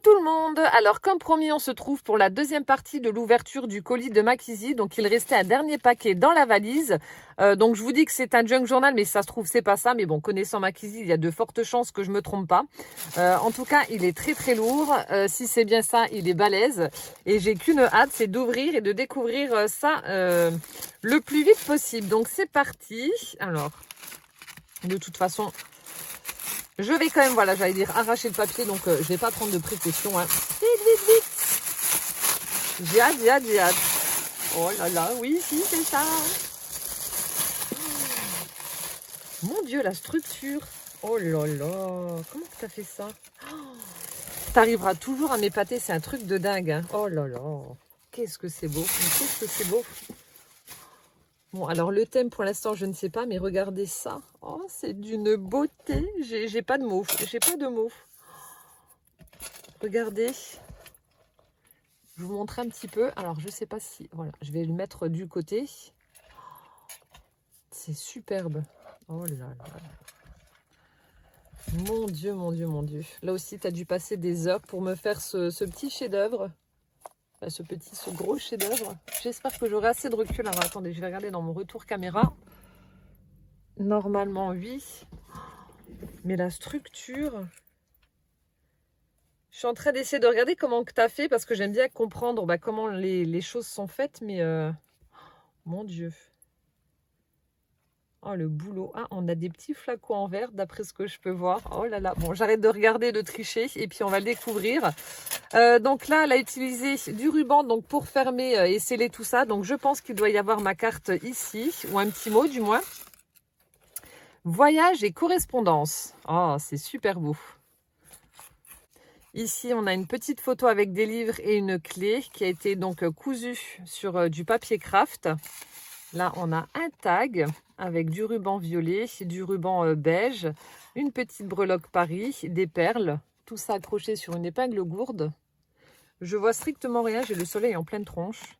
tout le monde. Alors comme promis, on se trouve pour la deuxième partie de l'ouverture du colis de Mackenzie. Donc il restait un dernier paquet dans la valise. Donc je vous dis que c'est un junk journal, mais ça se trouve c'est pas ça. Mais bon, connaissant Mackenzie, il y a de fortes chances que je me trompe pas. En tout cas, il est très très lourd. Si c'est bien ça, il est balèze. Et j'ai qu'une hâte, c'est d'ouvrir et de découvrir ça le plus vite possible. Donc c'est parti. Alors, de toute façon... je vais quand même, voilà, j'allais dire arracher le papier, donc je vais pas prendre de précautions. Hein. Vite, vite, vite. J'ai hâte, j'ai hâte, j'ai hâte. Oh là là, oui, si, c'est ça. Mon Dieu, la structure. Oh là là, comment tu as fait ça? Tu arriveras toujours à m'épater, c'est un truc de dingue. Hein. Oh là là, qu'est-ce que c'est beau, qu'est-ce que c'est beau. Bon, alors le thème pour l'instant, je ne sais pas, mais regardez ça. Oh, c'est d'une beauté. J'ai pas de mots. J'ai pas de mots. Regardez. Je vous montre un petit peu. Alors, je sais pas si... voilà, je vais le mettre du côté. C'est superbe. Oh là là. Mon Dieu, mon Dieu, mon Dieu. Là aussi, tu as dû passer des heures pour me faire ce petit chef-d'œuvre. Enfin, ce gros chef-d'œuvre. J'espère que j'aurai assez de recul. Alors, attendez, je vais regarder dans mon retour caméra. Normalement, oui. Mais la structure... je suis en train d'essayer de regarder comment tu as fait parce que j'aime bien comprendre comment les choses sont faites. Mais mon Dieu. Oh, le boulot. Ah, on a des petits flacons en verre d'après ce que je peux voir. Oh là là. Bon, j'arrête de regarder, de tricher et puis on va le découvrir. Donc là, elle a utilisé du ruban donc pour fermer et sceller tout ça. Donc je pense qu'il doit y avoir ma carte ici ou un petit mot du moins. Voyage et correspondance. Oh, c'est super beau. Ici, on a une petite photo avec des livres et une clé qui a été donc cousue sur du papier craft. Là, on a un tag avec du ruban violet, du ruban beige, une petite breloque Paris, des perles, tout ça accroché sur une épingle gourde. Je vois strictement rien, j'ai le soleil en pleine tronche.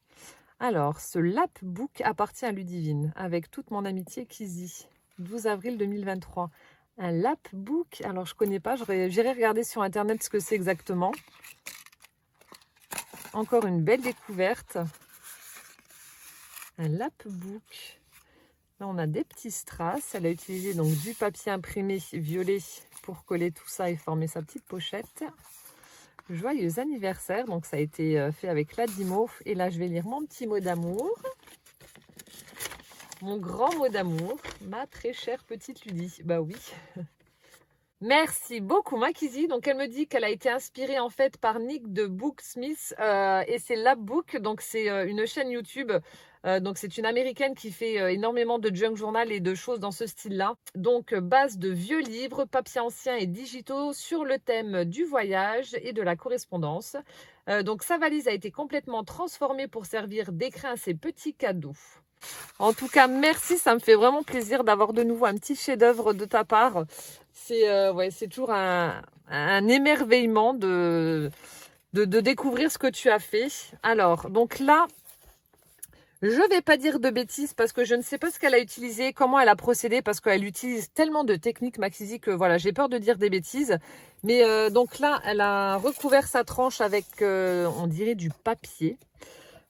Alors, ce lapbook appartient à Ludivine, avec toute mon amitié Kizzy. 12 avril 2023. Un lapbook, alors je connais pas, j'irai regarder sur internet ce que c'est exactement. Encore une belle découverte. Un lapbook. Là on a des petits strass. Elle a utilisé donc du papier imprimé violet pour coller tout ça et former sa petite pochette. Joyeux anniversaire, donc ça a été fait avec la Dimo. Et là je vais lire mon petit mot d'amour. Mon grand mot d'amour, ma très chère petite Ludie. Bah oui. Merci beaucoup Mackenzie. Donc elle me dit qu'elle a été inspirée en fait par Nick de Booksmith et c'est Lapbook. Donc c'est une chaîne YouTube. Donc c'est une américaine qui fait énormément de junk journal et de choses dans ce style-là. Donc base de vieux livres, papiers anciens et digitaux sur le thème du voyage et de la correspondance. Donc sa valise a été complètement transformée pour servir d'écrin à ses petits cadeaux. En tout cas, merci, ça me fait vraiment plaisir d'avoir de nouveau un petit chef-d'œuvre de ta part. C'est toujours un émerveillement de découvrir ce que tu as fait. Alors, donc là, je vais pas dire de bêtises parce que je ne sais pas ce qu'elle a utilisé, comment elle a procédé, parce qu'elle utilise tellement de techniques, Mackenzie, que voilà, j'ai peur de dire des bêtises. Mais donc là, elle a recouvert sa tranche avec, on dirait, du papier.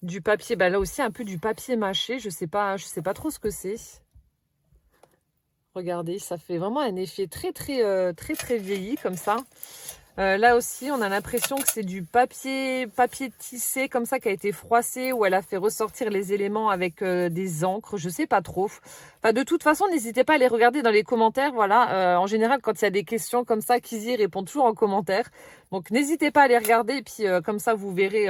Du papier, bah là aussi un peu du papier mâché, je sais pas trop ce que c'est. Regardez, ça fait vraiment un effet très vieilli comme ça. Là aussi, on a l'impression que c'est du papier tissé comme ça qui a été froissé, où elle a fait ressortir les éléments avec des encres, je sais pas trop. Enfin, de toute façon, n'hésitez pas à les regarder dans les commentaires. Voilà, en général, quand il y a des questions comme ça, Kizzy répond toujours en commentaire. Donc, n'hésitez pas à les regarder et puis comme ça, vous verrez.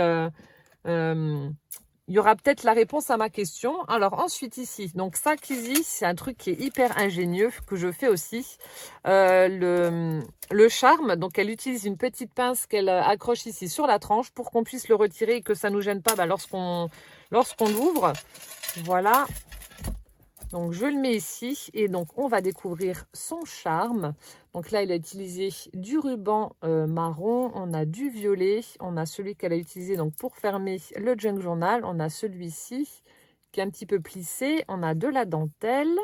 Il y aura peut-être la réponse à ma question. Alors ensuite ici, donc ça Kizzy, c'est un truc qui est hyper ingénieux que je fais aussi. Le charme, donc elle utilise une petite pince qu'elle accroche ici sur la tranche pour qu'on puisse le retirer et que ça ne nous gêne pas lorsqu'on l'ouvre. Voilà. Donc je le mets ici et donc on va découvrir son charme. Donc là, elle a utilisé du ruban marron, on a du violet, on a celui qu'elle a utilisé donc pour fermer le junk journal, on a celui-ci qui est un petit peu plissé, on a de la dentelle,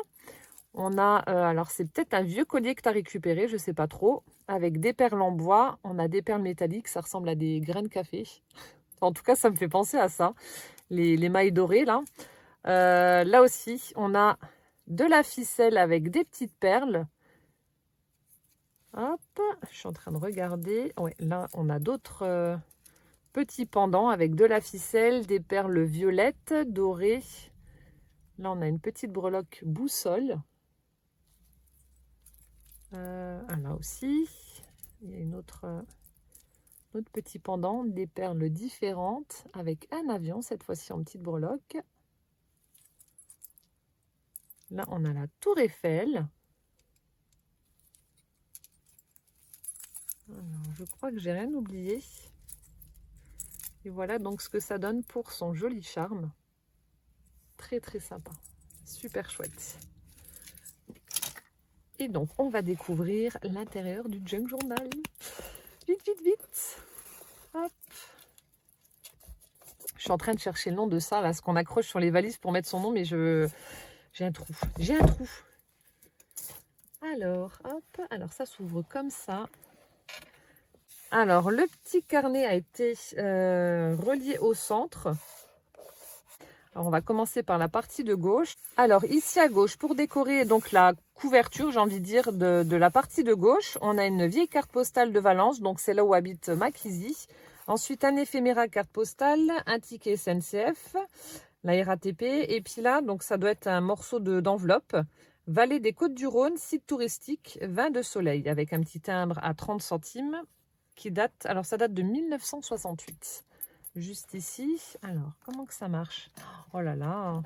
On a, alors c'est peut-être un vieux collier que tu as récupéré, je ne sais pas trop, avec des perles en bois. On a des perles métalliques, ça ressemble à des graines de café. En tout cas, ça me fait penser à ça, les mailles dorées là. Là aussi, on a de la ficelle avec des petites perles. Hop, je suis en train de regarder. Ouais, là, on a d'autres petits pendants avec de la ficelle, des perles violettes, dorées. Là, on a une petite breloque boussole. Là aussi, il y a une autre petit pendant, des perles différentes avec un avion, cette fois-ci en petite breloque. Là, on a la tour Eiffel. Alors, je crois que j'ai rien oublié. Et voilà donc ce que ça donne pour son joli charme. Très très sympa. Super chouette. Et donc, on va découvrir l'intérieur du Junk Journal. Vite, vite, vite. Hop. Je suis en train de chercher le nom de ça, là, ce qu'on accroche sur les valises pour mettre son nom, mais j'ai un trou. J'ai un trou. Alors, hop. Alors, ça s'ouvre comme ça. Alors, le petit carnet a été relié au centre. Alors, on va commencer par la partie de gauche. Alors, ici à gauche, pour décorer donc la couverture, j'ai envie de dire, de la partie de gauche, on a une vieille carte postale de Valence. Donc, c'est là où habite Makizzy. Ensuite, un éphéméra carte postale, un ticket SNCF, la RATP. Et puis là, donc ça doit être un morceau d'enveloppe. Vallée des Côtes-du-Rhône, site touristique, vin de soleil, avec un petit timbre à 30 centimes qui date, alors ça date de 1968. Juste ici, alors comment que ça marche? Oh là là,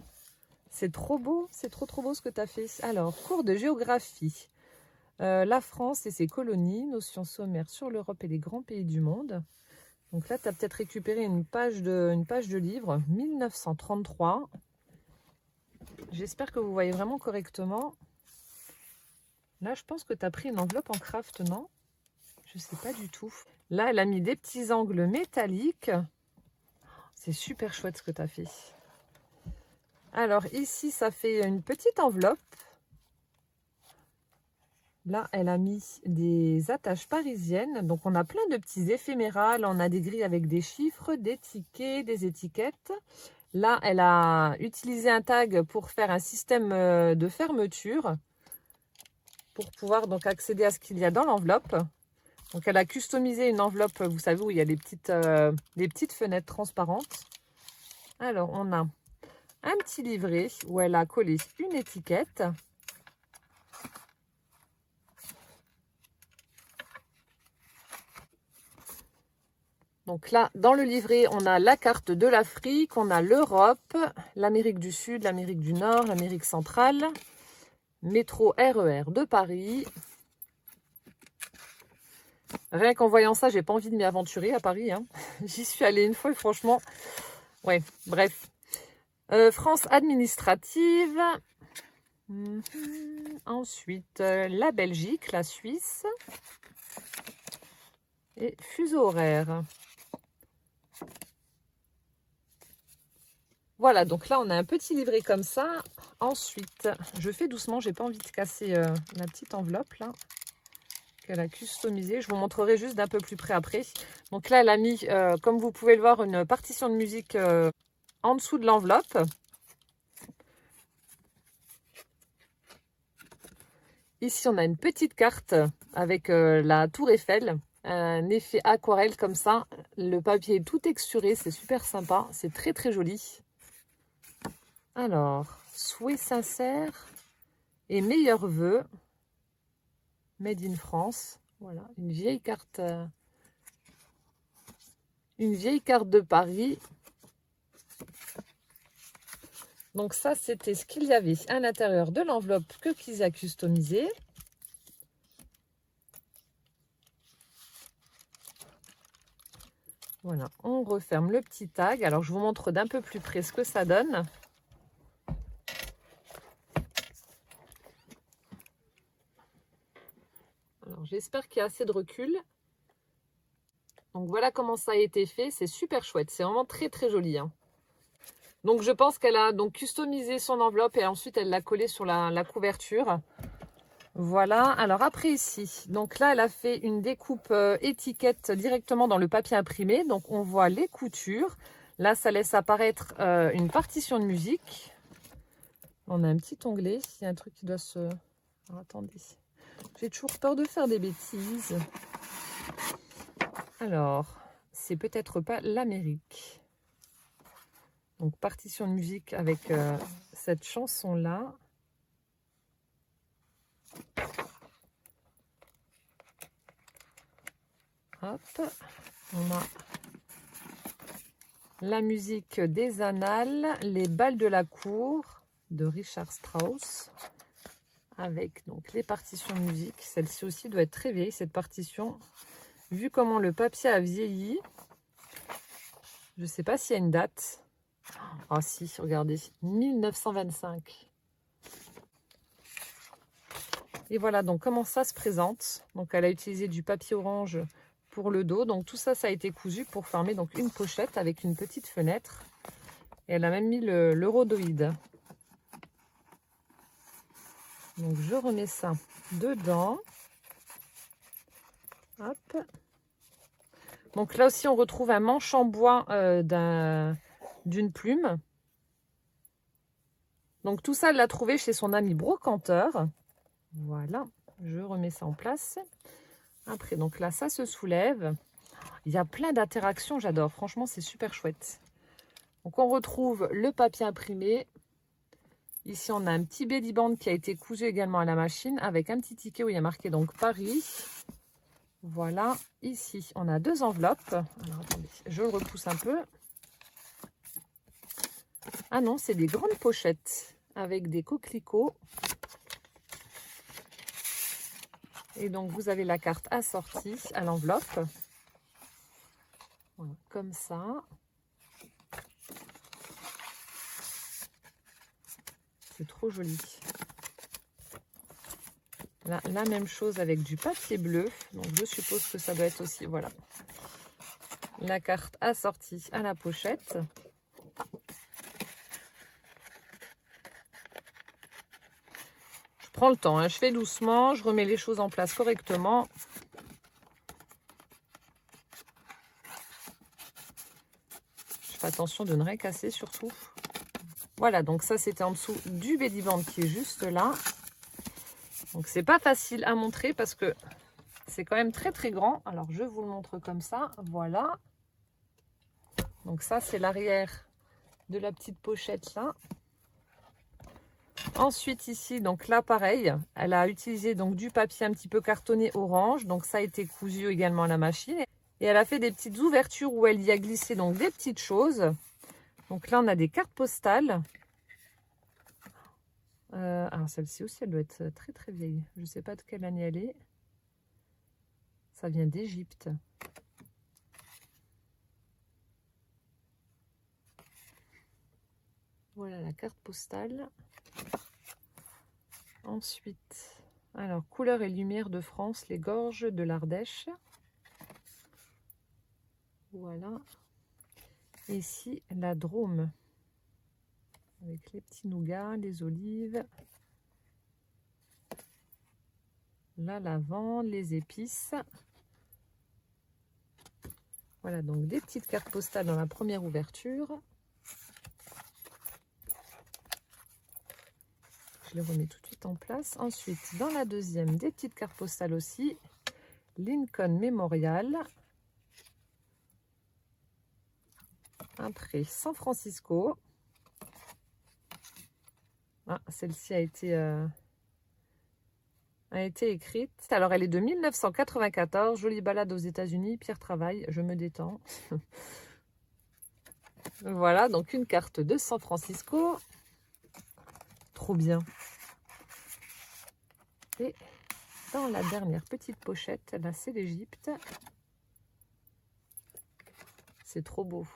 c'est trop beau, c'est trop beau ce que tu as fait. Alors, cours de géographie. La France et ses colonies, notions sommaires sur l'Europe et les grands pays du monde. Donc là, tu as peut-être récupéré une page de livre, 1933. J'espère que vous voyez vraiment correctement. Là, je pense que tu as pris une enveloppe en craft, non? Je ne sais pas du tout. Là, elle a mis des petits angles métalliques. C'est super chouette ce que tu as fait. Alors ici, ça fait une petite enveloppe. Là, elle a mis des attaches parisiennes. Donc, on a plein de petits éphéméras. Là, on a des grilles avec des chiffres, des tickets, des étiquettes. Là, elle a utilisé un tag pour faire un système de fermeture pour pouvoir donc accéder à ce qu'il y a dans l'enveloppe. Donc, elle a customisé une enveloppe, vous savez, où il y a des petites fenêtres transparentes. Alors, on a un petit livret où elle a collé une étiquette. Donc là, dans le livret, on a la carte de l'Afrique, on a l'Europe, l'Amérique du Sud, l'Amérique du Nord, l'Amérique centrale, métro RER de Paris. Rien qu'en voyant ça, j'ai pas envie de m'y aventurer à Paris. Hein. J'y suis allée une fois et franchement, ouais, bref. France administrative. Ensuite, la Belgique, la Suisse. Et fuseau horaire. Voilà, donc là, on a un petit livret comme ça. Ensuite, je fais doucement, j'ai pas envie de casser la petite enveloppe là qu'elle a customisée. Je vous montrerai juste d'un peu plus près après. Donc là, elle a mis, comme vous pouvez le voir, une partition de musique en dessous de l'enveloppe. Ici, on a une petite carte avec la tour Eiffel. Un effet aquarelle comme ça. Le papier est tout texturé, c'est super sympa. C'est très joli. Alors, souhait sincère et meilleurs vœux. Made in France. Voilà, une vieille carte de Paris. Donc ça, c'était ce qu'il y avait à l'intérieur de l'enveloppe que qu'ils a customisé. Voilà, on referme le petit tag. Alors, je vous montre d'un peu plus près ce que ça donne. Alors, j'espère qu'il y a assez de recul. Donc, voilà comment ça a été fait. C'est super chouette. C'est vraiment très joli. Hein. Donc je pense qu'elle a donc customisé son enveloppe et ensuite elle l'a collée sur la couverture. Voilà, alors après ici, donc là elle a fait une découpe étiquette directement dans le papier imprimé. Donc on voit les coutures. Là ça laisse apparaître une partition de musique. On a un petit onglet, il y a un truc qui doit se... Alors, attendez, j'ai toujours peur de faire des bêtises. Alors, c'est peut-être pas l'Amérique. Donc partition de musique avec cette chanson-là. Hop, on a la musique des Annales, les bals de la cour de Richard Strauss, avec donc les partitions de musique. Celle-ci aussi doit être très vieille, cette partition. Vu comment le papier a vieilli, je ne sais pas s'il y a une date. Ah si, regardez, 1925. Et voilà donc comment ça se présente. Donc elle a utilisé du papier orange pour le dos. Donc tout ça, ça a été cousu pour former donc une pochette avec une petite fenêtre. Et elle a même mis le rhodoïde. Donc je remets ça dedans. Hop. Donc là aussi on retrouve un manche en bois d'une plume. Donc tout ça elle l'a trouvé chez son ami brocanteur. Voilà, je remets ça en place. Après donc là ça se soulève. Il y a plein d'interactions, j'adore. Franchement, c'est super chouette. Donc, on retrouve le papier imprimé. Ici, on a un petit belly band qui a été cousu également à la machine avec un petit ticket où il y a marqué donc Paris. Voilà. Ici, on a deux enveloppes. Alors, attendez, je le repousse un peu. Ah non, c'est des grandes pochettes avec des coquelicots. Et donc, vous avez la carte assortie à l'enveloppe. Voilà, comme ça. C'est trop joli. Là, la même chose avec du papier bleu. Donc, je suppose que ça doit être aussi, voilà, la carte assortie à la pochette. Je prends le temps, hein, je fais doucement, je remets les choses en place correctement. Je fais attention de ne rien casser surtout. Voilà, donc ça c'était en dessous du belly band qui est juste là. Donc c'est pas facile à montrer parce que c'est quand même très très grand. Alors je vous le montre comme ça, voilà. Donc ça c'est l'arrière de la petite pochette là. Ensuite ici, donc là pareil, elle a utilisé donc du papier un petit peu cartonné orange. Donc ça a été cousu également à la machine. Et elle a fait des petites ouvertures où elle y a glissé donc des petites choses. Donc là on a des cartes postales. Alors celle-ci aussi, elle doit être très très vieille. Je ne sais pas de quelle année elle est. Ça vient d'Égypte. Voilà la carte postale. Ensuite, alors couleurs et lumière de France, les gorges de l'Ardèche. Voilà. Et ici, la Drôme. Avec les petits nougats, les olives. La lavande, les épices. Voilà, donc des petites cartes postales dans la première ouverture. Je les remets tout de suite en place. Ensuite, dans la deuxième, des petites cartes postales aussi. Lincoln Memorial. Après, San Francisco. Ah, celle-ci a été écrite. Alors, elle est de 1994. Jolie balade aux États-Unis. Pierre travail. Je me détends. Voilà, donc une carte de San Francisco. Trop bien. Et dans la dernière petite pochette, là, c'est l'Égypte. C'est trop beau.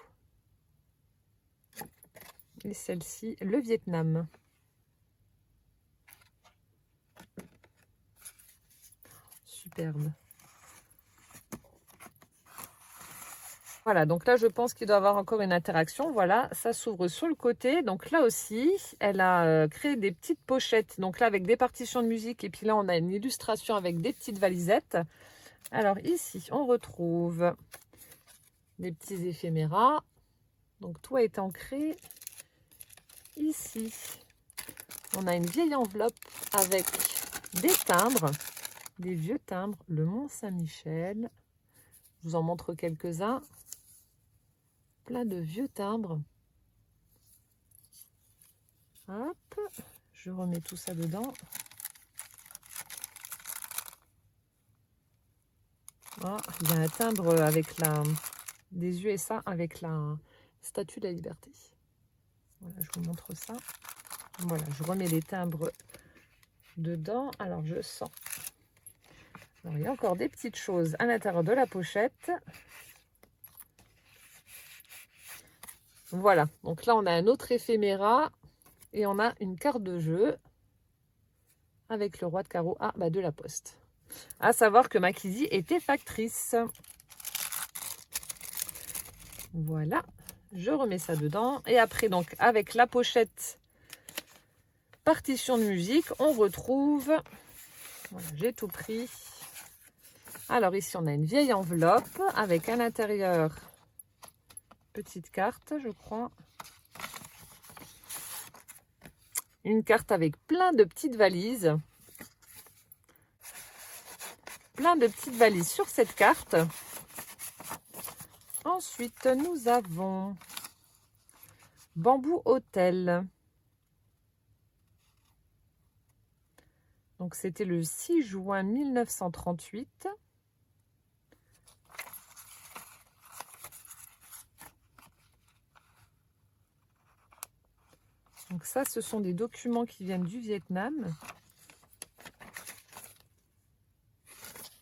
Et celle-ci, le Vietnam. Superbe. Voilà, donc là, je pense qu'il doit y avoir encore une interaction. Voilà, ça s'ouvre sur le côté. Donc là aussi, elle a créé des petites pochettes. Donc là, avec des partitions de musique. Et puis là, on a une illustration avec des petites valisettes. Alors ici, on retrouve des petits éphéméras. Donc tout a été ancré ici. On a une vieille enveloppe avec des timbres, des vieux timbres. Le Mont-Saint-Michel. Je vous en montre quelques-uns. Plein de vieux timbres. Hop, je remets tout ça dedans. Ah, il y a un timbre avec des USA avec la Statue de la Liberté. Voilà, je vous montre ça. Voilà, je remets les timbres dedans. Alors, je sens. Alors, il y a encore des petites choses à l'intérieur de la pochette. Voilà, donc là, on a un autre éphéméra et on a une carte de jeu avec le roi de carreau de la Poste. À savoir que ma Kizzy était factrice. Voilà, je remets ça dedans. Et après, donc, avec la pochette partition de musique, on retrouve... Voilà, j'ai tout pris. Alors ici, on a une vieille enveloppe avec à l'intérieur petite carte, je crois. Une carte avec plein de petites valises. Plein de petites valises sur cette carte. Ensuite, nous avons Bambou Hôtel. Donc, c'était le 6 juin 1938. Donc ça, ce sont des documents qui viennent du Vietnam.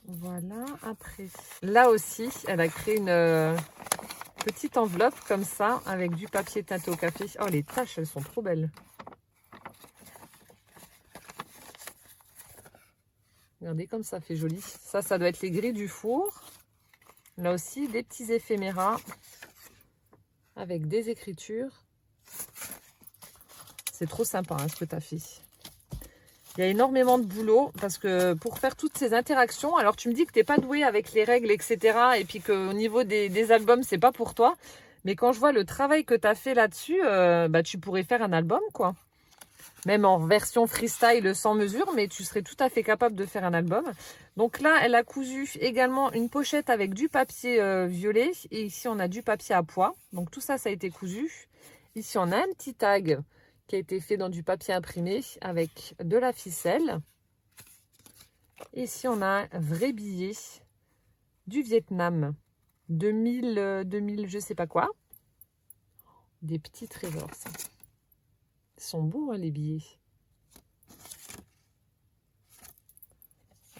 Voilà, après. Là aussi, elle a créé une petite enveloppe comme ça, avec du papier teinté au café. Oh, les taches, elles sont trop belles. Regardez comme ça fait joli. Ça doit être les grilles du four. Là aussi, des petits éphéméras avec des écritures. C'est trop sympa ce que tu as fait. Il y a énormément de boulot parce que pour faire toutes ces interactions, alors tu me dis que tu n'es pas douée avec les règles, etc. Et puis qu'au niveau des albums, c'est pas pour toi. Mais quand je vois le travail que tu as fait là-dessus, tu pourrais faire un album, quoi. Même en version freestyle sans mesure, mais tu serais tout à fait capable de faire un album. Donc là, elle a cousu également une pochette avec du papier violet. Et ici, on a du papier à pois. Donc tout ça, ça a été cousu. Ici, on a un petit tag qui a été fait dans du papier imprimé avec de la ficelle. Ici, on a un vrai billet du Vietnam. 2000, je sais pas quoi. Des petits trésors, ça. Ils sont beaux, hein, les billets.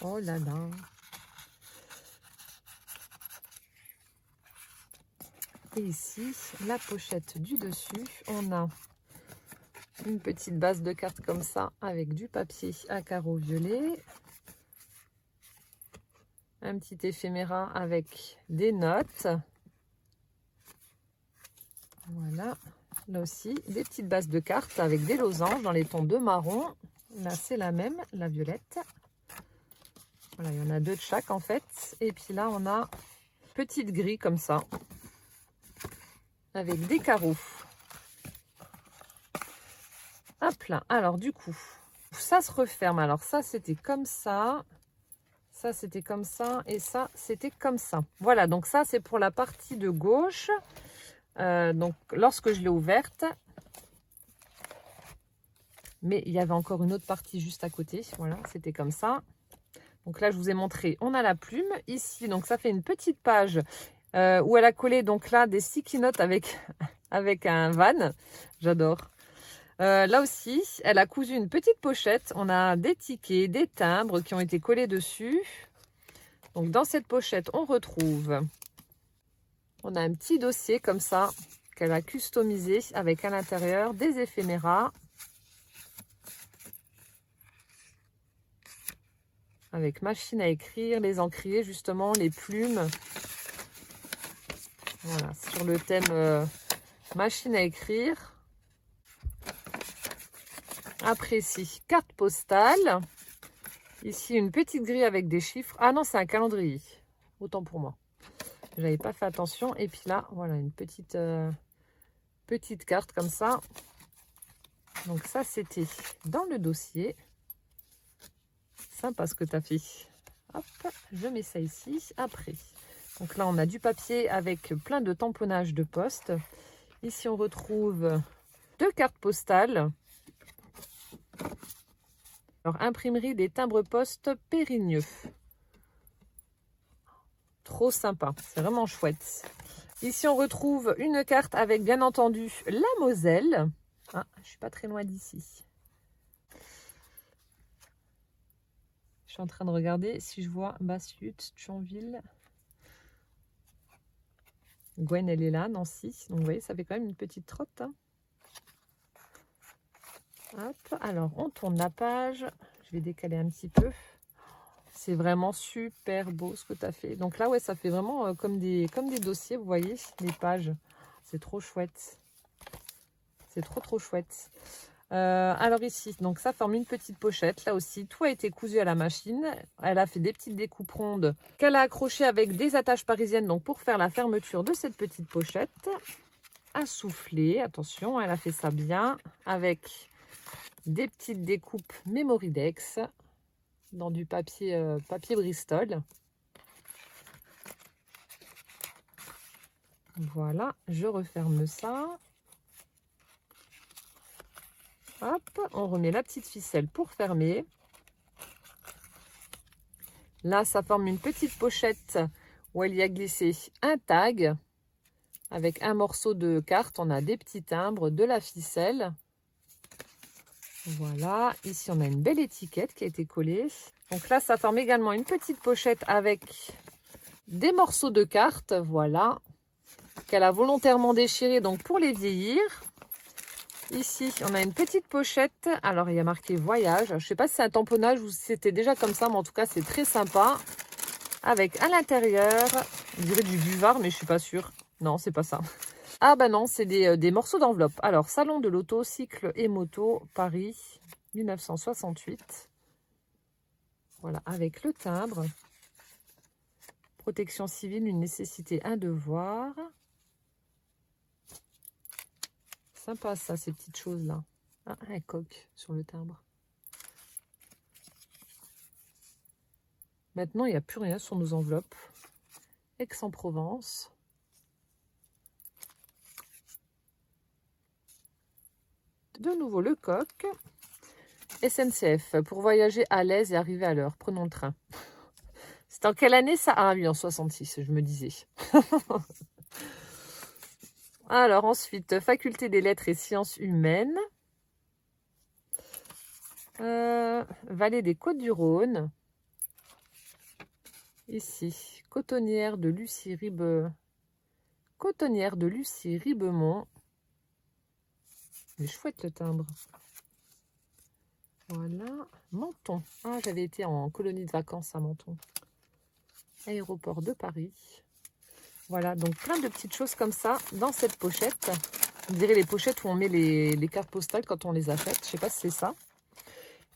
Oh là là. Et ici, la pochette du dessus, on a une petite base de cartes comme ça avec du papier à carreaux violets. Un petit éphéméra avec des notes. Voilà. Là aussi, des petites bases de cartes avec des losanges dans les tons de marron. Là, c'est la même, la violette. Voilà, il y en a deux de chaque en fait. Et puis là, on a petite grille comme ça, avec des carreaux. Hop là. Alors du coup, ça se referme. Alors ça, c'était comme ça. Ça, c'était comme ça. Et ça, c'était comme ça. Voilà, donc ça, c'est pour la partie de gauche. Donc, lorsque je l'ai ouverte. Mais il y avait encore une autre partie juste à côté. Voilà, c'était comme ça. Donc là, je vous ai montré, on a la plume. Ici, donc ça fait une petite page où elle a collé donc là des sticky notes avec un van. J'adore. Là aussi, elle a cousu une petite pochette. On a des tickets, des timbres qui ont été collés dessus. Donc dans cette pochette, on retrouve... On a un petit dossier comme ça qu'elle a customisé avec à l'intérieur des éphéméras. Avec machine à écrire, les encriers justement, les plumes. Voilà, sur le thème machine à écrire. Après ici, carte postale. Ici, une petite grille avec des chiffres. Ah non, c'est un calendrier. Autant pour moi. J'avais pas fait attention. Et puis là, voilà, une petite carte comme ça. Donc ça, c'était dans le dossier. Sympa ce que tu as fait. Hop, je mets ça ici. Après, donc là, on a du papier avec plein de tamponnages de poste. Ici, on retrouve 2 cartes postales. Alors, imprimerie des timbres-poste Périgneux. Trop sympa, c'est vraiment chouette. Ici, on retrouve une carte avec, bien entendu, la Moselle. Ah, je suis pas très loin d'ici. Je suis en train de regarder si je vois Basse-Lutte, Thionville. Gwen, elle est là, Nancy. Donc, vous voyez, ça fait quand même une petite trotte. Hein. Hop, alors, on tourne la page. Je vais décaler un petit peu. C'est vraiment super beau ce que tu as fait. Donc là, ouais, ça fait vraiment comme des dossiers, vous voyez, les pages. C'est trop chouette. C'est trop chouette. Alors ici, donc ça forme une petite pochette. Là aussi, tout a été cousu à la machine. Elle a fait des petites découpes rondes qu'elle a accrochées avec des attaches parisiennes donc pour faire la fermeture de cette petite pochette. À souffler, attention, elle a fait ça bien avec des petites découpes Memoridex dans du papier Bristol. Voilà, je referme ça. Hop, on remet la petite ficelle pour fermer. Là, ça forme une petite pochette où il y a glissé un tag avec un morceau de carte. On a des petits timbres, de la ficelle. Voilà, ici on a une belle étiquette qui a été collée. Donc là, ça forme également une petite pochette avec des morceaux de cartes, voilà, qu'elle a volontairement déchiré donc pour les vieillir. Ici, on a une petite pochette. Alors, il y a marqué voyage. Je ne sais pas si c'est un tamponnage ou si c'était déjà comme ça, mais en tout cas, c'est très sympa. Avec à l'intérieur, on dirait du buvard, mais je ne suis pas sûre. Non, c'est pas ça. Ah bah non, c'est des morceaux d'enveloppe. Alors, salon de l'auto, cycle et moto, Paris, 1968. Voilà, avec le timbre. Protection civile, une nécessité, un devoir. Sympa ça, ces petites choses-là. Ah, un coq sur le timbre. Maintenant, il n'y a plus rien sur nos enveloppes. Aix-en-Provence. De nouveau le coq. SNCF, pour voyager à l'aise et arriver à l'heure. Prenons le train. C'est en quelle année ça? Ah oui, en 66, je me disais. Alors ensuite, faculté des lettres et sciences humaines. Vallée des Côtes-du-Rhône. Ici, cotonnière de Lucie Ribemont. Il est chouette le timbre. Voilà, Menton. Ah, j'avais été en colonie de vacances à Menton. Aéroport de Paris. Voilà, donc plein de petites choses comme ça dans cette pochette. On dirait les pochettes où on met les cartes postales quand on les achète. Je ne sais pas si c'est ça.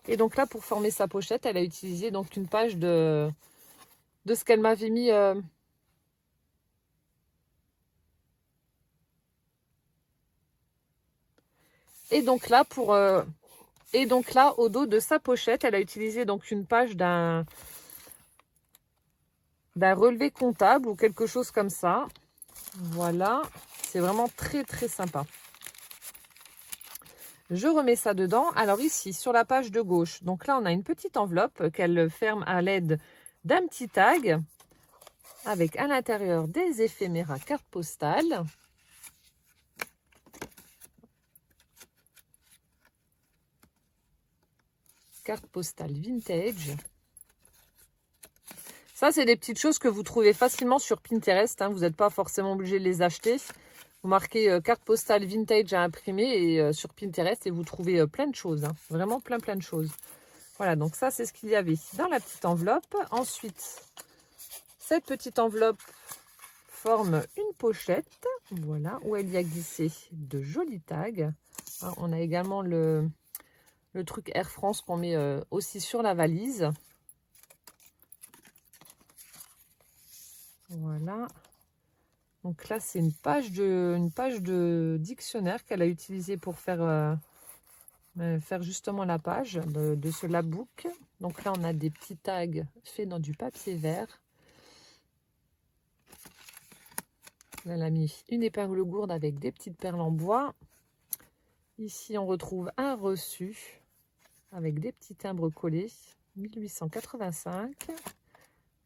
Et donc là, pour former sa pochette, elle a utilisé donc une page de ce qu'elle m'avait mis. Et donc là, au dos de sa pochette, elle a utilisé donc une page d'un relevé comptable ou quelque chose comme ça. Voilà, c'est vraiment très sympa. Je remets ça dedans. Alors ici, sur la page de gauche, donc là, on a une petite enveloppe qu'elle ferme à l'aide d'un petit tag avec à l'intérieur des éphéméras cartes postales. Carte postale vintage. Ça, c'est des petites choses que vous trouvez facilement sur Pinterest. Hein. Vous n'êtes pas forcément obligé de les acheter. Vous marquez carte postale vintage à imprimer et sur Pinterest et vous trouvez plein de choses. Hein. Vraiment plein de choses. Voilà, donc ça, c'est ce qu'il y avait dans la petite enveloppe. Ensuite, cette petite enveloppe forme une pochette, voilà, où elle y a glissé de jolis tags. Hein, on a également le truc Air France qu'on met aussi sur la valise. Voilà. Donc là, c'est une page de dictionnaire qu'elle a utilisée pour faire justement la page de ce labbook. Donc là, on a des petits tags faits dans du papier vert. Là, elle a mis une épingle gourde avec des petites perles en bois. Ici, on retrouve un reçu avec des petits timbres collés, 1885.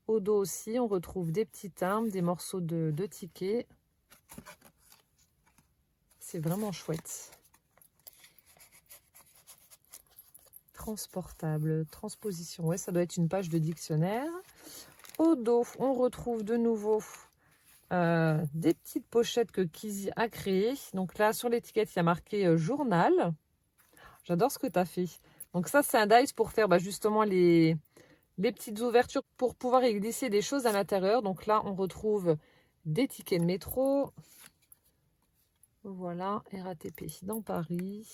Au dos aussi, on retrouve des petits timbres, des morceaux de tickets. C'est vraiment chouette. Transportable, transposition. Ouais, ça doit être une page de dictionnaire. Au dos, on retrouve de nouveau des petites pochettes que Kizzy a créées. Donc là, sur l'étiquette, il y a marqué journal. J'adore ce que tu as fait. Donc ça, c'est un dice pour faire justement les petites ouvertures pour pouvoir y glisser des choses à l'intérieur. Donc là, on retrouve des tickets de métro. Voilà, RATP dans Paris.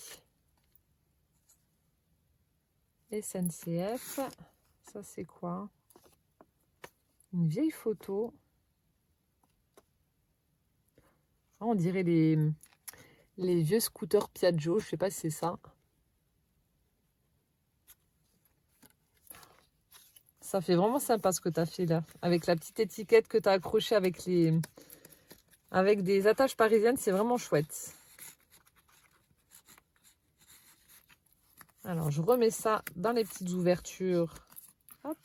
SNCF. Ça, c'est quoi? Une vieille photo. Ah, on dirait les vieux scooters Piaggio. Je sais pas si c'est ça. Ça fait vraiment sympa ce que tu as fait là. Avec la petite étiquette que tu as accrochée avec des attaches parisiennes. C'est vraiment chouette. Alors, je remets ça dans les petites ouvertures. Hop.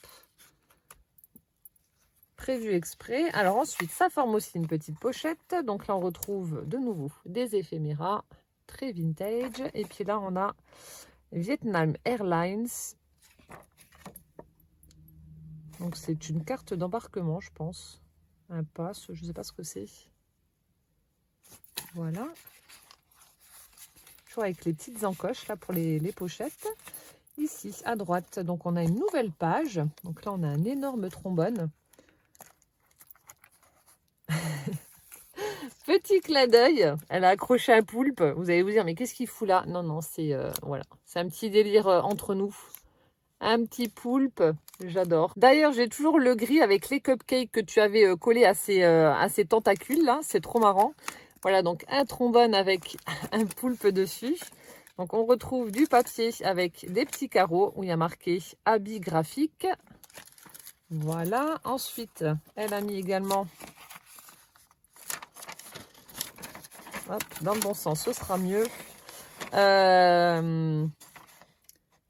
Prévu exprès. Alors ensuite, ça forme aussi une petite pochette. Donc là, on retrouve de nouveau des éphéméras. Très vintage. Et puis là, on a Vietnam Airlines. Donc c'est une carte d'embarquement, je pense. Un pass, je ne sais pas ce que c'est. Voilà. Toujours avec les petites encoches là pour les pochettes. Ici, à droite, donc on a une nouvelle page. Donc là, on a un énorme trombone. Petit clin d'œil, elle a accroché un poulpe. Vous allez vous dire, mais qu'est-ce qu'il fout là? Non, non, c'est voilà, c'est un petit délire entre nous. Un petit poulpe, j'adore. D'ailleurs, j'ai toujours le gris avec les cupcakes que tu avais collés à ces tentacules là. C'est trop marrant. Voilà, donc un trombone avec un poulpe dessus. Donc on retrouve du papier avec des petits carreaux où il y a marqué habit graphique. Voilà. Ensuite, elle a mis également, hop, dans le bon sens, ce sera mieux.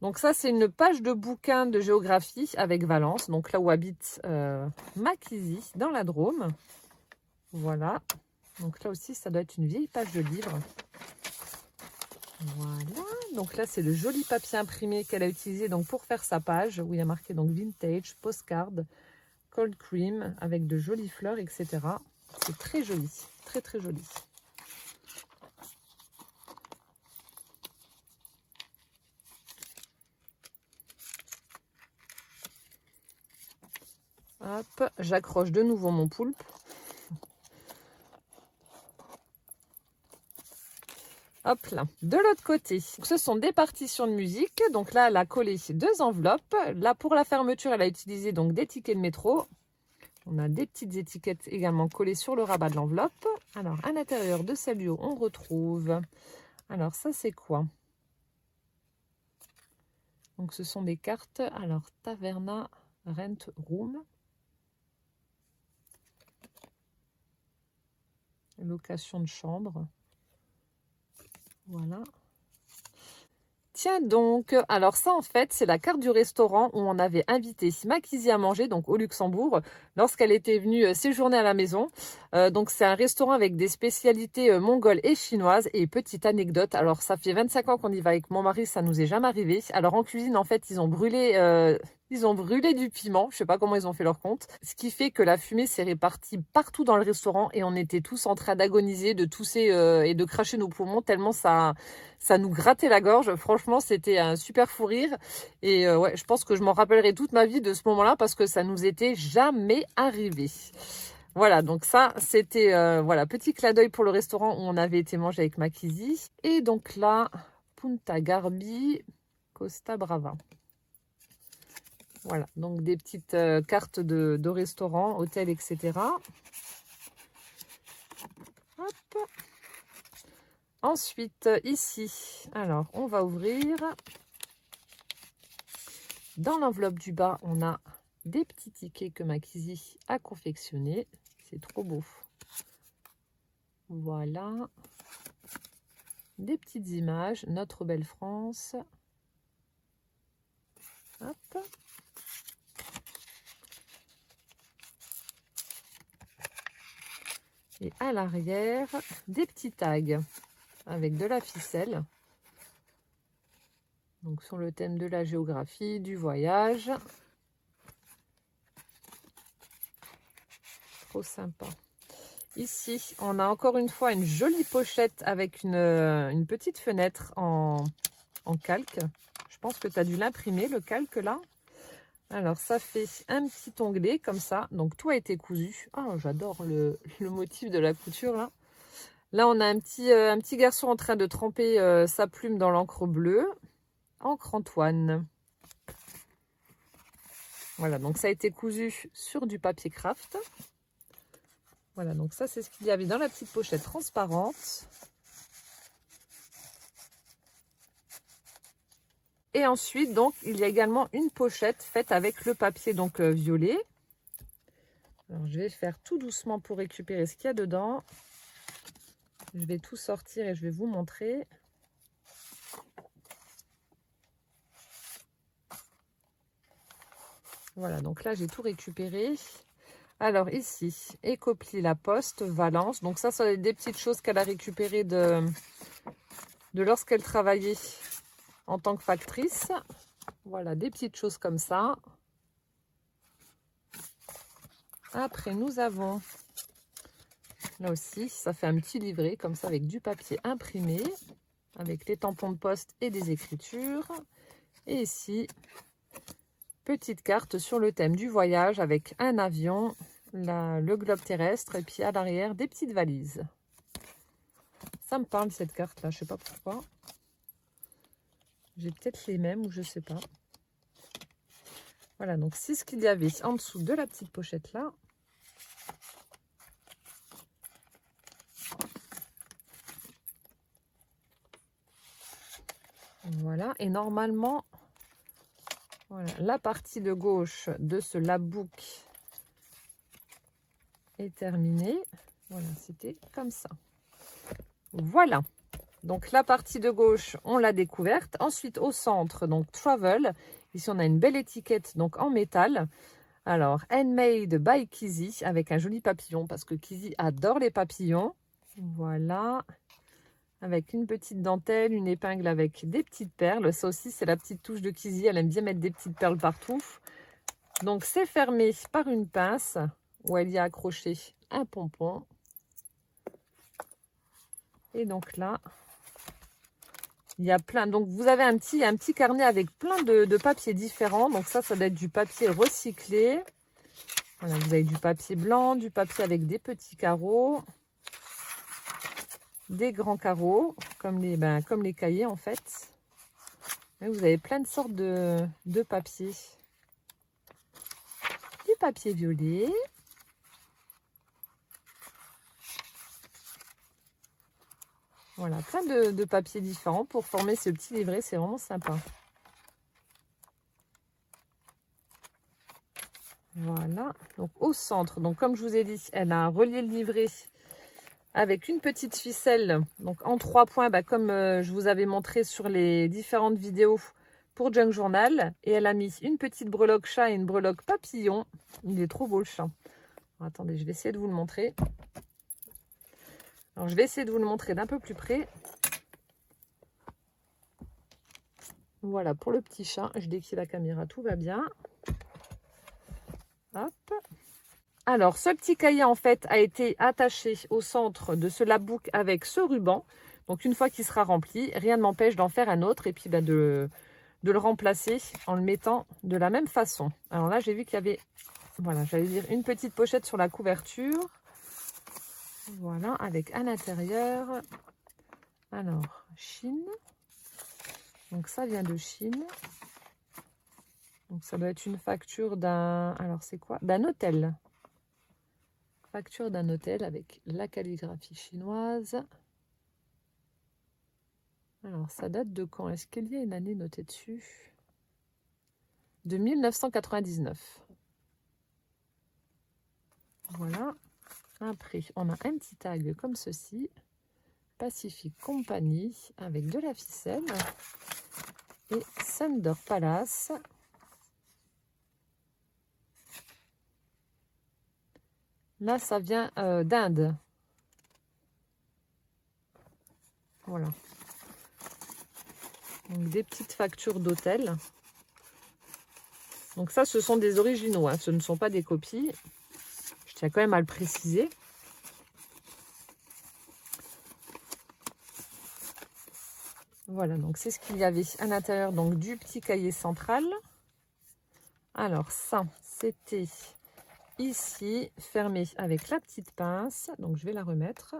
Donc ça, c'est une page de bouquin de géographie avec Valence. Donc là où habite ma Kizzy, dans la Drôme. Voilà. Donc là aussi, ça doit être une vieille page de livre. Voilà. Donc là, c'est le joli papier imprimé qu'elle a utilisé donc pour faire sa page, où il y a marqué donc vintage, postcard, cold cream, avec de jolies fleurs, etc. C'est très joli. Très, très joli. Hop, j'accroche de nouveau mon poulpe. Hop là, de l'autre côté, ce sont des partitions de musique. Donc là, elle a collé 2 enveloppes. Là, pour la fermeture, elle a utilisé donc des tickets de métro. On a des petites étiquettes également collées sur le rabat de l'enveloppe. Alors, à l'intérieur de celle-là, on retrouve... Alors, ça, c'est quoi? Donc, ce sont des cartes. Alors, Taverna Rent Room. Location de chambre. Voilà. Tiens donc, alors ça en fait c'est la carte du restaurant où on avait invité ma Kizzy à manger donc au Luxembourg lorsqu'elle était venue séjourner à la maison. Donc c'est un restaurant avec des spécialités mongoles et chinoises. Et petite anecdote, alors ça fait 25 ans qu'on y va avec mon mari, ça nous est jamais arrivé. Alors en cuisine en fait ils ont brûlé du piment, je sais pas comment ils ont fait leur compte. Ce qui fait que la fumée s'est répartie partout dans le restaurant et on était tous en train d'agoniser, de tousser et de cracher nos poumons tellement ça nous grattait la gorge. Franchement, c'était un super fou rire. Et ouais, je pense que je m'en rappellerai toute ma vie de ce moment-là parce que ça nous était jamais arrivé. Voilà, donc ça, c'était voilà, petit clin d'œil pour le restaurant où on avait été manger avec Makisi. Et donc là, Punta Garbi, Costa Brava. Voilà, donc des petites cartes de restaurant, hôtel, etc. Hop. Ensuite, ici, alors, on va ouvrir. Dans l'enveloppe du bas, on a des petits tickets que Makisi a confectionnés. C'est trop beau. Voilà. Des petites images. Notre belle France. Hop. Et à l'arrière, des petits tags avec de la ficelle. Donc sur le thème de la géographie, du voyage. Trop sympa. Ici, on a encore une fois une jolie pochette avec une petite fenêtre en calque. Je pense que tu as dû l'imprimer, le calque là. Alors, ça fait un petit onglet comme ça. Donc, tout a été cousu. Oh, j'adore le motif de la couture là. Là, on a un petit garçon en train de tremper sa plume dans l'encre bleue. Encre Antoine. Voilà, donc ça a été cousu sur du papier craft. Voilà, donc ça, c'est ce qu'il y avait dans la petite pochette transparente. Et ensuite, donc, il y a également une pochette faite avec le papier donc violet. Alors, je vais faire tout doucement pour récupérer ce qu'il y a dedans. Je vais tout sortir et je vais vous montrer. Voilà, donc là, j'ai tout récupéré. Alors ici, Écoplie La Poste, Valence. Donc ça, c'est des petites choses qu'elle a récupérées de lorsqu'elle travaillait en tant que factrice. Voilà, des petites choses comme ça. Après, nous avons, là aussi, ça fait un petit livret comme ça avec du papier imprimé, avec les tampons de poste et des écritures. Et ici, petite carte sur le thème du voyage avec un avion, le globe terrestre et puis à l'arrière des petites valises. Ça me parle cette carte là, je sais pas pourquoi. J'ai peut-être les mêmes ou je sais pas. Voilà, donc c'est ce qu'il y avait en dessous de la petite pochette là. Voilà, et normalement, voilà, la partie de gauche de ce labbook est terminée. Voilà, c'était comme ça. Voilà. Donc la partie de gauche, on l'a découverte. Ensuite, au centre, donc Travel. Ici, on a une belle étiquette donc en métal. Alors, Handmade by Kizzy, avec un joli papillon, parce que Kizzy adore les papillons. Voilà. Avec une petite dentelle, une épingle avec des petites perles. Ça aussi, c'est la petite touche de Kizzy. Elle aime bien mettre des petites perles partout. Donc, c'est fermé par une pince où elle y a accroché un pompon. Et donc là, il y a plein. Donc, vous avez un petit carnet avec plein de papiers différents. Donc, ça doit être du papier recyclé. Voilà, vous avez du papier blanc, du papier avec des petits carreaux, des grands carreaux, comme les cahiers en fait. Et vous avez plein de sortes de papier. Du papier violet. Voilà, plein de papiers différents pour former ce petit livret. C'est vraiment sympa. Voilà, donc au centre, donc comme je vous ai dit, elle a relié le livret avec une petite ficelle, donc en 3 points, comme je vous avais montré sur les différentes vidéos pour Junk Journal. Et elle a mis une petite breloque chat et une breloque papillon. Il est trop beau le chat. Alors, attendez, je vais essayer de vous le montrer. Alors, je vais essayer de vous le montrer d'un peu plus près. Voilà, pour le petit chat, je déquille la caméra, tout va bien. Hop. Alors, ce petit cahier, en fait, a été attaché au centre de ce labbook avec ce ruban. Donc, une fois qu'il sera rempli, rien ne m'empêche d'en faire un autre et puis de le remplacer en le mettant de la même façon. Alors là, j'ai vu qu'il y avait voilà, j'allais dire une petite pochette sur la couverture. Voilà, avec à l'intérieur, alors, Chine. Donc ça vient de Chine. Donc ça doit être une facture d'un, alors c'est quoi? D'un hôtel. Facture d'un hôtel avec la calligraphie chinoise. Alors ça date de quand? Est-ce qu'il y a une année notée dessus? De 1999. Voilà. Après, on a un petit tag comme ceci. Pacific Company avec de la ficelle. Et Thunder Palace. Là, ça vient d'Inde. Voilà. Donc, des petites factures d'hôtel. Donc ça, ce sont des originaux, hein. Ce ne sont pas des copies. Je tiens quand même à le préciser. Voilà, donc c'est ce qu'il y avait à l'intérieur donc du petit cahier central. Alors ça, c'était ici, fermé avec la petite pince. Donc je vais la remettre.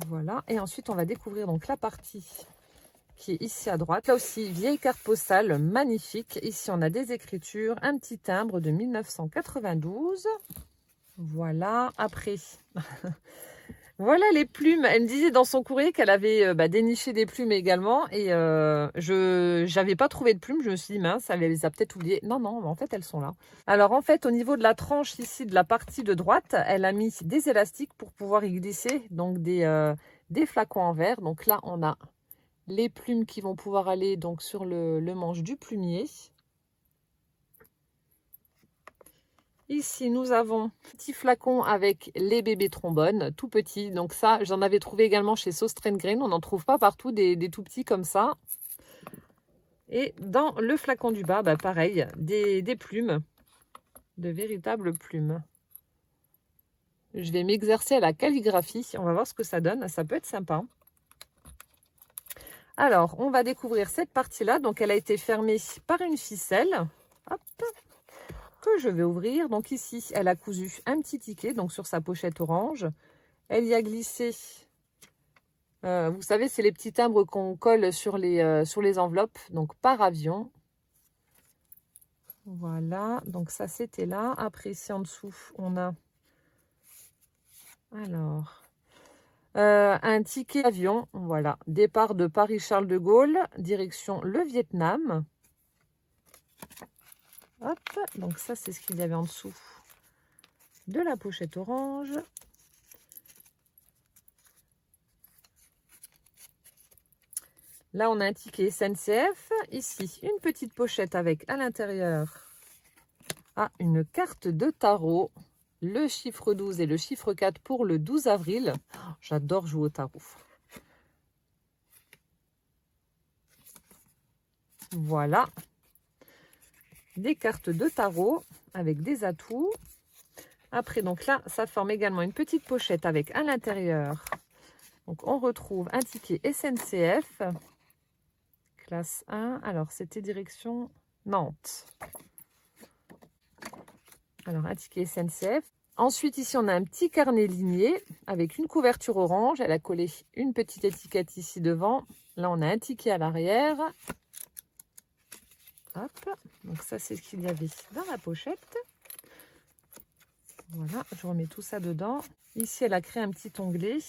Voilà, et ensuite on va découvrir donc la partie qui est ici à droite. Là aussi, vieille carte postale, magnifique. Ici, on a des écritures, un petit timbre de 1992. Voilà, après... Voilà les plumes. Elle me disait dans son courrier qu'elle avait déniché des plumes également. Et je n'avais pas trouvé de plumes. Je me suis dit, mince, elle les a peut-être oubliées. Non, non, en fait, elles sont là. Alors, en fait, au niveau de la tranche ici, de la partie de droite, elle a mis des élastiques pour pouvoir y glisser donc des flacons en verre. Donc là, on a les plumes qui vont pouvoir aller donc sur le manche du plumier. Ici, nous avons un petit flacon avec les bébés trombones, tout petits. Donc ça, j'en avais trouvé également chez Sauce Green. On n'en trouve pas partout, des tout petits comme ça. Et dans le flacon du bas, pareil, des plumes, de véritables plumes. Je vais m'exercer à la calligraphie. On va voir ce que ça donne. Ça peut être sympa. Alors, on va découvrir cette partie-là. Donc, elle a été fermée par une ficelle. Hop, que je vais ouvrir. Donc ici, elle a cousu un petit ticket donc sur sa pochette orange. Elle y a glissé, vous savez, c'est les petits timbres qu'on colle sur les enveloppes, donc par avion. Voilà, donc ça c'était là. Après ici en dessous, on a alors un ticket avion. Voilà, départ de Paris-Charles de Gaulle, direction le Vietnam. Hop, donc ça c'est ce qu'il y avait en dessous de la pochette orange. Là, on a un ticket SNCF. Ici, une petite pochette avec à l'intérieur une carte de tarot. Le chiffre 12 et le chiffre 4 pour le 12 avril. Oh, j'adore jouer au tarot. Voilà. Des cartes de tarot avec des atouts. Après, donc là, ça forme également une petite pochette avec à l'intérieur. Donc, on retrouve un ticket SNCF. Classe 1. Alors, c'était direction Nantes. Alors, un ticket SNCF. Ensuite, ici, on a un petit carnet ligné avec une couverture orange. Elle a collé une petite étiquette ici devant. Là, on a un ticket à l'arrière. Hop. Donc, ça, c'est ce qu'il y avait dans la pochette. Voilà, je remets tout ça dedans. Ici, elle a créé un petit onglet.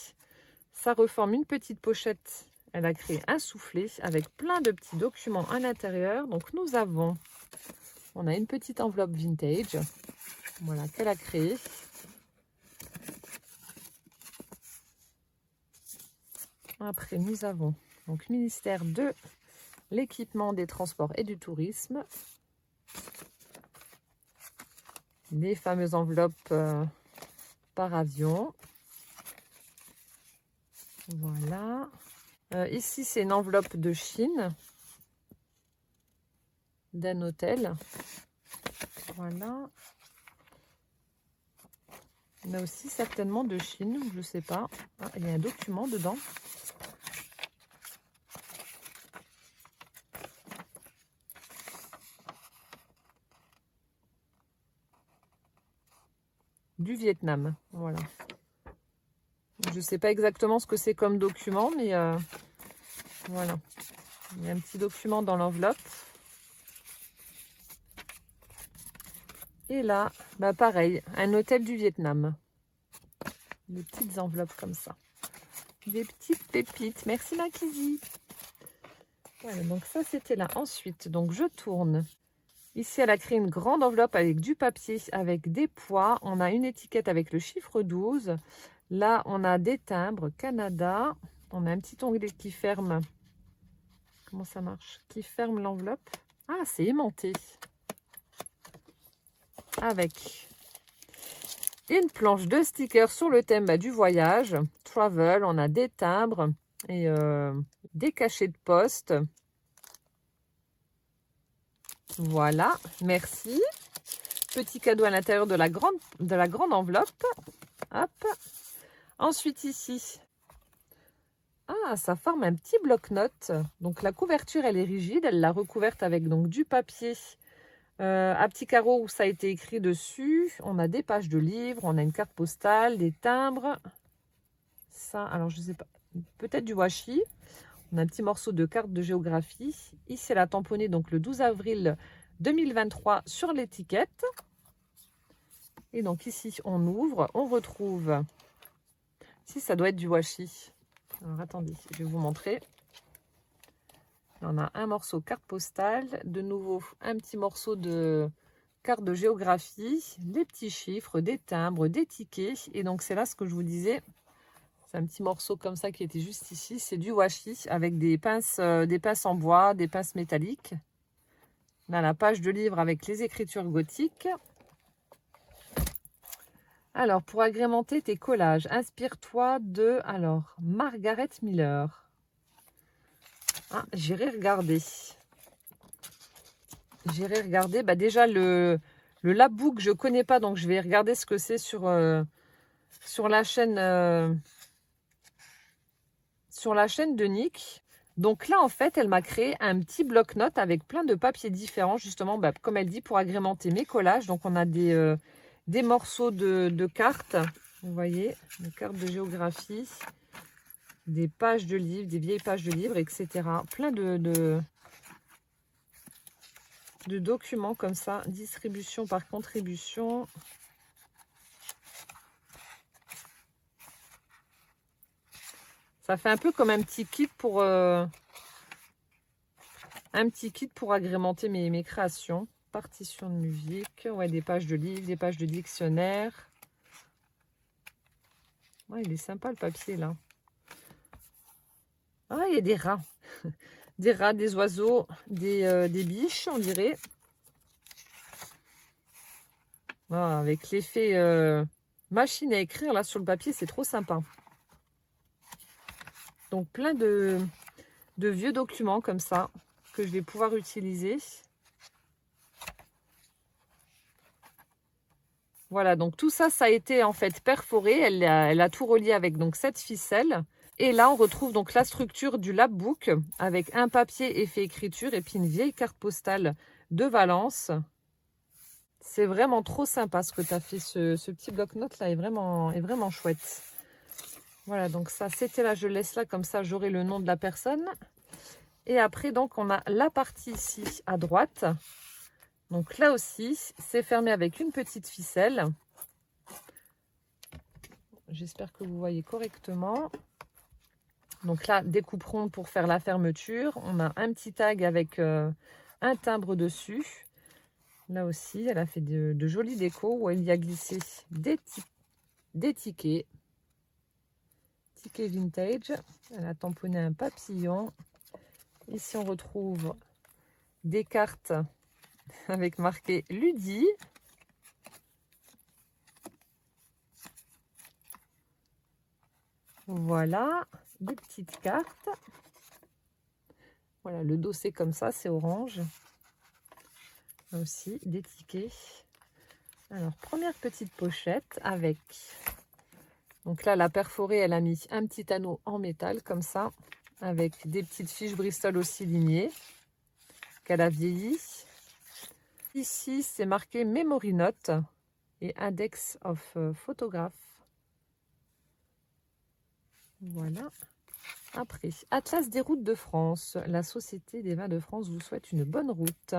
Ça reforme une petite pochette. Elle a créé un soufflet avec plein de petits documents à l'intérieur. Donc, on a une petite enveloppe vintage. Voilà, qu'elle a créée. Après, nous avons donc ministère de l'équipement, des transports et du tourisme. Les fameuses enveloppes par avion. Voilà. Ici, c'est une enveloppe de Chine, d'un hôtel. Voilà. On a aussi certainement de Chine, je ne sais pas. Ah, il y a un document dedans. du Vietnam. Voilà. Je ne sais pas exactement ce que c'est comme document, mais voilà. Il y a un petit document dans l'enveloppe. Et là, bah pareil, un hôtel du Vietnam. Des petites enveloppes comme ça. Des petites pépites. Merci Makisi. Voilà, donc ça c'était là. Ensuite, donc je tourne. Ici, elle a créé une grande enveloppe avec du papier, avec des poids. On a une étiquette avec le chiffre 12. Là, on a des timbres Canada. On a un petit onglet qui ferme. Comment ça marche? Qui ferme l'enveloppe. Ah, c'est aimanté. Avec une planche de stickers sur le thème du voyage. Travel, on a des timbres et des cachets de poste. Voilà, merci. Petit cadeau à l'intérieur de la grande enveloppe. Hop. Ensuite ici, ah, ça forme un petit bloc-notes. Donc la couverture, elle est rigide. Elle l'a recouverte avec donc du papier à petits carreaux où ça a été écrit dessus. On a des pages de livres, on a une carte postale, des timbres. Ça, alors je sais pas, peut-être du washi. On a un petit morceau de carte de géographie. Ici, elle a tamponné donc le 12 avril 2023 sur l'étiquette. Et donc ici, on ouvre, on retrouve... Si, ça doit être du washi. Alors attendez, je vais vous montrer. On a un morceau carte postale, de nouveau un petit morceau de carte de géographie, des petits chiffres, des timbres, des tickets. Et donc c'est là ce que je vous disais, c'est un petit morceau comme ça qui était juste ici. C'est du washi avec des pinces en bois, des pinces métalliques. On a la page de livre avec les écritures gothiques. Alors, pour agrémenter tes collages, inspire-toi de, alors, Margaret Miller. Ah, j'irai regarder. J'irai regarder. Bah, déjà, le labbook, je ne connais pas, donc je vais regarder ce que c'est sur la chaîne de Nick. Donc là, en fait, elle m'a créé un petit bloc-notes avec plein de papiers différents, justement, bah, comme elle dit, pour agrémenter mes collages. Donc, on a des morceaux de cartes, vous voyez, des cartes de géographie, des pages de livres, des vieilles pages de livres, etc. Plein de documents comme ça, distribution par contribution. Ça fait un peu comme un petit kit pour agrémenter mes créations. Partition de musique, ouais, des pages de livres, des pages de dictionnaire. Ouais, il est sympa le papier là. Ah, il y a des rats. Des rats, des oiseaux, des biches, on dirait. Voilà, avec l'effet machine à écrire là sur le papier, c'est trop sympa. Donc plein de vieux documents comme ça que je vais pouvoir utiliser. Voilà, donc tout ça, ça a été en fait perforé. Elle a tout relié avec donc cette ficelle. Et là, on retrouve donc la structure du labbook avec un papier effet écriture et puis une vieille carte postale de Valence. C'est vraiment trop sympa ce que tu as fait. Ce petit bloc-notes là est vraiment chouette. Voilà, donc ça, c'était là, je laisse là, comme ça, j'aurai le nom de la personne. Et après, donc, on a la partie ici à droite. Donc là aussi, c'est fermé avec une petite ficelle. J'espère que vous voyez correctement. Donc là, découperons pour faire la fermeture. On a un petit tag avec un timbre dessus. Là aussi, elle a fait de jolies décos où elle y a glissé des tickets. Tickets vintage. Elle a tamponné un papillon. Ici, on retrouve des cartes avec marqué Ludie. Voilà, des petites cartes. Voilà, le dos c'est comme ça, c'est orange. Là aussi, des tickets. Alors, première petite pochette avec... Donc là, la perforée, elle a mis un petit anneau en métal comme ça, avec des petites fiches Bristol aussi lignées, qu'elle a vieilli. Ici, c'est marqué Memory Note. et Index of Photograph. Voilà. Après, Atlas des routes de France. La Société des vins de France vous souhaite une bonne route.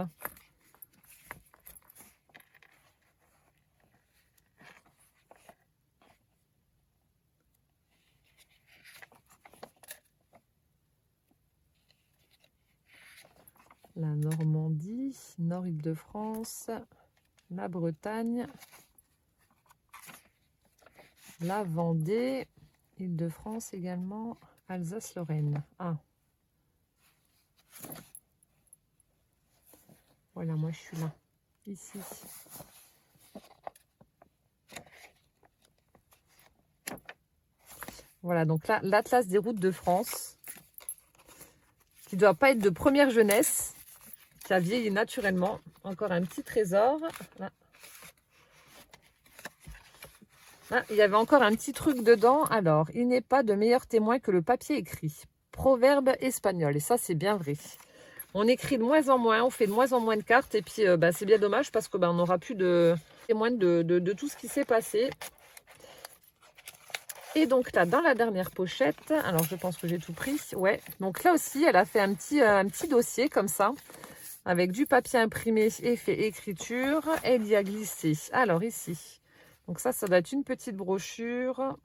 La Normandie, Nord-Île-de-France, la Bretagne, la Vendée, Île-de-France également, Alsace-Lorraine. Ah. Voilà, moi je suis là, ici. Voilà, donc là, l'Atlas des routes de France, qui ne doit pas être de première jeunesse, qui a vieilli naturellement. Encore un petit trésor. Là. Ah, il y avait encore un petit truc dedans. Alors, il n'est pas de meilleur témoin que le papier écrit. Proverbe espagnol. Et ça, c'est bien vrai. On écrit de moins en moins, on fait de moins en moins de cartes. Et puis, c'est bien dommage parce qu'on n'aura plus de témoins de tout ce qui s'est passé. Et donc là, dans la dernière pochette, alors je pense que j'ai tout pris. Ouais, donc là aussi, elle a fait un petit dossier comme ça. Avec du papier imprimé et fait écriture. Elle y a glissé. Alors ici. Donc ça doit être une petite brochure.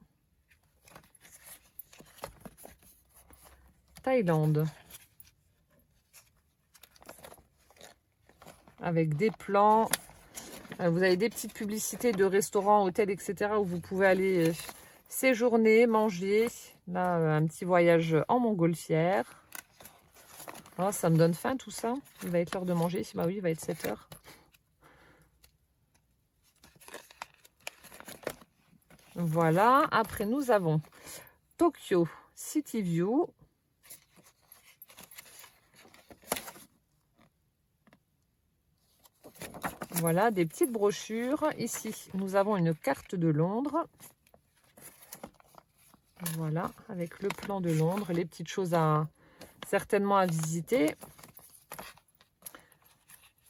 Thaïlande. Avec des plans. Vous avez des petites publicités de restaurants, hôtels, etc. où vous pouvez aller séjourner, manger. Là, un petit voyage en montgolfière. Oh, ça me donne faim tout ça. Il va être l'heure de manger. Bah oui, il va être 7 h. Voilà. Après, nous avons Tokyo City View. Voilà, des petites brochures. Ici, nous avons une carte de Londres. Voilà, avec le plan de Londres, les petites choses certainement à visiter.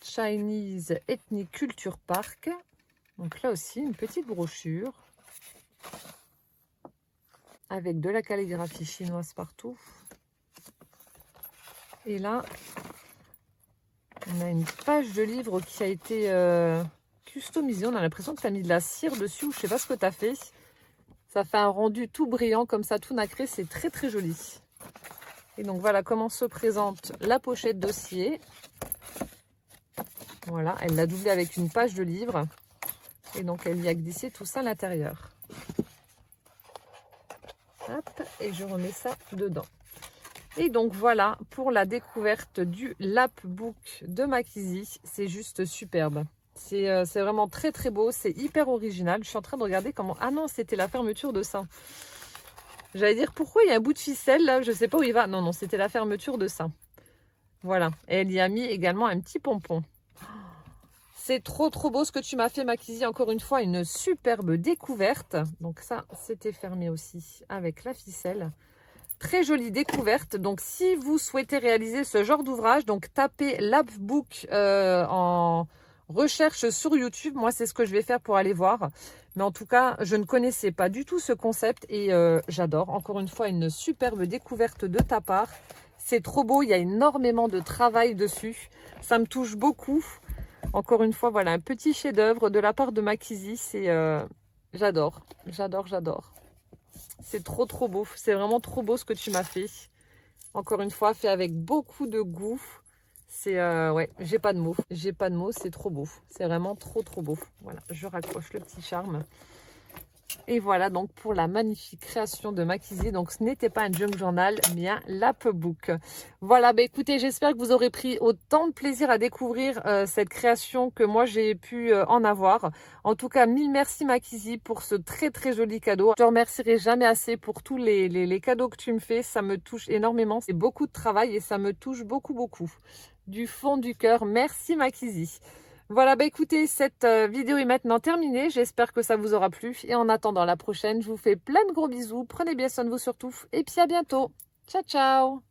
Chinese Ethnic Culture Park. Donc là aussi, une petite brochure. Avec de la calligraphie chinoise partout. Et là, on a une page de livre qui a été customisée. On a l'impression que tu as mis de la cire dessus. Je ne sais pas ce que tu as fait. Ça fait un rendu tout brillant comme ça, tout nacré. C'est très très joli. Et donc voilà comment se présente la pochette dossier. Voilà, elle l'a doublé avec une page de livre. Et donc elle y a glissé tout ça à l'intérieur. Hop, et je remets ça dedans. Et donc voilà pour la découverte du Lapbook de Makisi. C'est juste superbe. C'est vraiment très très beau. C'est hyper original. Je suis en train de regarder comment... Ah non, c'était la fermeture de ça. J'allais dire pourquoi il y a un bout de ficelle là. Je ne sais pas où il va. Non, non, c'était la fermeture de ça. Voilà. Et elle y a mis également un petit pompon. C'est trop trop beau ce que tu m'as fait, Makisi. Encore une fois, une superbe découverte. Donc ça, c'était fermé aussi avec la ficelle. Très jolie découverte. Donc si vous souhaitez réaliser ce genre d'ouvrage, donc tapez Lapbook en recherche sur YouTube. Moi, c'est ce que je vais faire pour aller voir. Mais en tout cas, je ne connaissais pas du tout ce concept et j'adore. Encore une fois, une superbe découverte de ta part. C'est trop beau. Il y a énormément de travail dessus. Ça me touche beaucoup. Encore une fois, voilà, un petit chef-d'œuvre de la part de Makisi. C'est, j'adore, j'adore, j'adore. C'est trop, trop beau. C'est vraiment trop beau ce que tu m'as fait. Encore une fois, fait avec beaucoup de goût. C'est, ouais, j'ai pas de mots. J'ai pas de mots, c'est trop beau. C'est vraiment trop, trop beau. Voilà, je raccroche le petit charme. Et voilà donc pour la magnifique création de Makisi. Donc ce n'était pas un junk journal, mais un Lapbook. Voilà, bah écoutez, j'espère que vous aurez pris autant de plaisir à découvrir cette création que moi j'ai pu en avoir. En tout cas, mille merci Makisi pour ce très très joli cadeau. Je te remercierai jamais assez pour tous les cadeaux que tu me fais. Ça me touche énormément. C'est beaucoup de travail et ça me touche beaucoup beaucoup. Du fond du cœur, merci Makisi. Voilà, bah écoutez, cette vidéo est maintenant terminée. J'espère que ça vous aura plu. Et en attendant la prochaine, je vous fais plein de gros bisous. Prenez bien soin de vous surtout. Et puis à bientôt. Ciao, ciao.